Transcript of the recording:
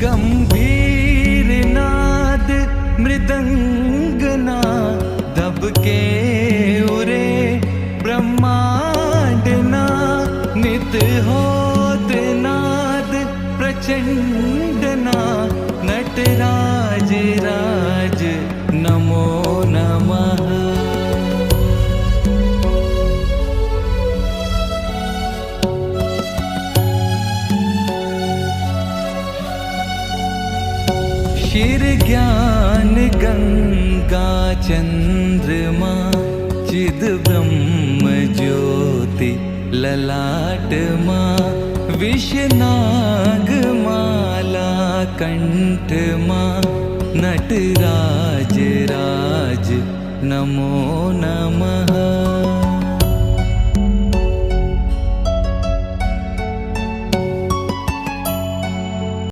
गंभीर नाद मृदंगना दबके उरे ब्रह्मांडना नित होत नाद प्रचंडना नटराज राज नमो नमः। शिर ज्ञान गंगा चंद्रमा चिद ब्रह्म ज्योति ललाट माँ विषनाग माला कंठ माँ नटराज राज नमो नमः।